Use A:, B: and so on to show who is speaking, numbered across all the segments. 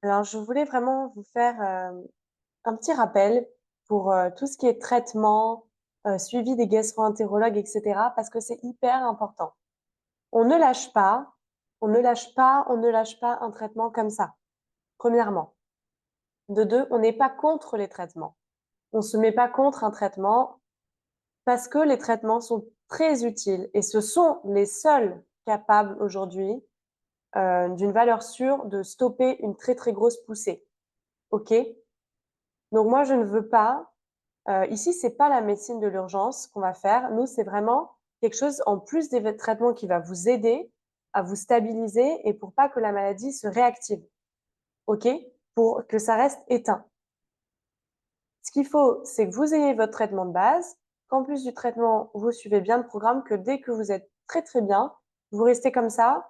A: Alors, je voulais vraiment vous faire un petit rappel pour tout ce qui est traitement, suivi des gastro-entérologues, etc., parce que c'est hyper important. On ne lâche pas, on ne lâche pas, on ne lâche pas un traitement comme ça, premièrement. De deux, on n'est pas contre les traitements. On ne se met pas contre un traitement parce que les traitements sont très utiles et ce sont les seuls capables aujourd'hui d'une valeur sûre de stopper une très très grosse poussée. OK? Donc moi, je ne veux pas. Ici, c'est pas la médecine de l'urgence qu'on va faire. Nous, c'est vraiment quelque chose en plus des traitements qui va vous aider à vous stabiliser et pour pas que la maladie se réactive. OK? Pour que ça reste éteint. Ce qu'il faut, c'est que vous ayez votre traitement de base, qu'en plus du traitement, vous suivez bien le programme, que dès que vous êtes très très bien, vous restez comme ça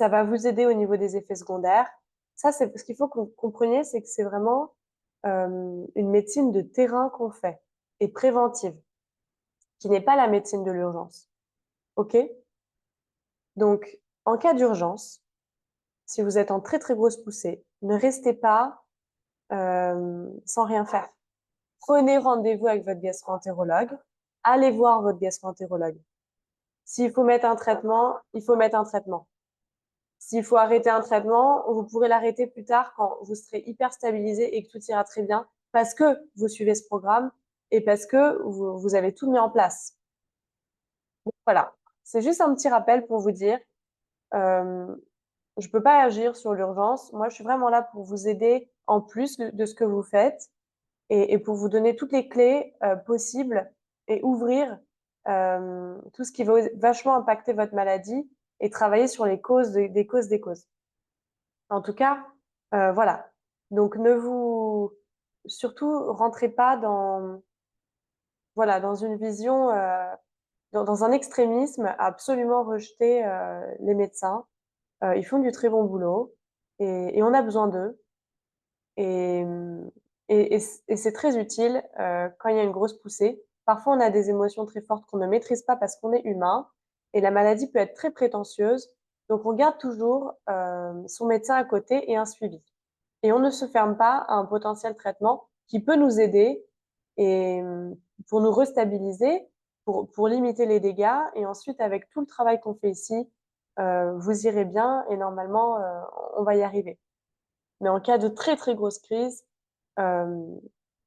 A: va vous aider au niveau des effets secondaires. Ça, c'est ce qu'il faut que vous compreniez, c'est que c'est vraiment une médecine de terrain qu'on fait et préventive, qui n'est pas la médecine de l'urgence. OK? Donc, en cas d'urgence, si vous êtes en très très grosse poussée, ne restez pas sans rien faire. Prenez rendez-vous avec votre gastro-entérologue. Allez voir votre gastro-entérologue. S'il faut mettre un traitement, il faut mettre un traitement. S'il faut arrêter un traitement, vous pourrez l'arrêter plus tard quand vous serez hyper stabilisé et que tout ira très bien parce que vous suivez ce programme et parce que vous avez tout mis en place. Donc, voilà, c'est juste un petit rappel pour vous dire, euh, je ne peux pas agir sur l'urgence. Moi, je suis vraiment là pour vous aider en plus de ce que vous faites et pour vous donner toutes les clés possibles et ouvrir tout ce qui va vachement impacter votre maladie et travailler sur les causes des causes des causes. En tout cas, voilà. Donc, ne vous surtout rentrez pas dans voilà dans une vision dans un extrémisme à absolument rejeter les médecins. Ils font du très bon boulot et on a besoin d'eux. Et, et c'est très utile quand il y a une grosse poussée. Parfois, on a des émotions très fortes qu'on ne maîtrise pas parce qu'on est humain et la maladie peut être très prétentieuse. Donc, on garde toujours son médecin à côté et un suivi. Et on ne se ferme pas à un potentiel traitement qui peut nous aider et pour nous restabiliser, pour limiter les dégâts. Et ensuite, avec tout le travail qu'on fait ici, vous irez bien et normalement, on va y arriver. Mais en cas de très très grosse crise, euh,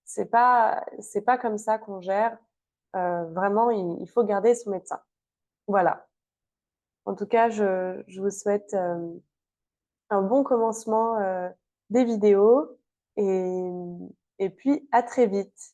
A: c'est pas comme ça qu'on gère. Vraiment, il faut garder son médecin. Voilà. En tout cas, je vous souhaite un bon commencement des vidéos et, et puis à très vite.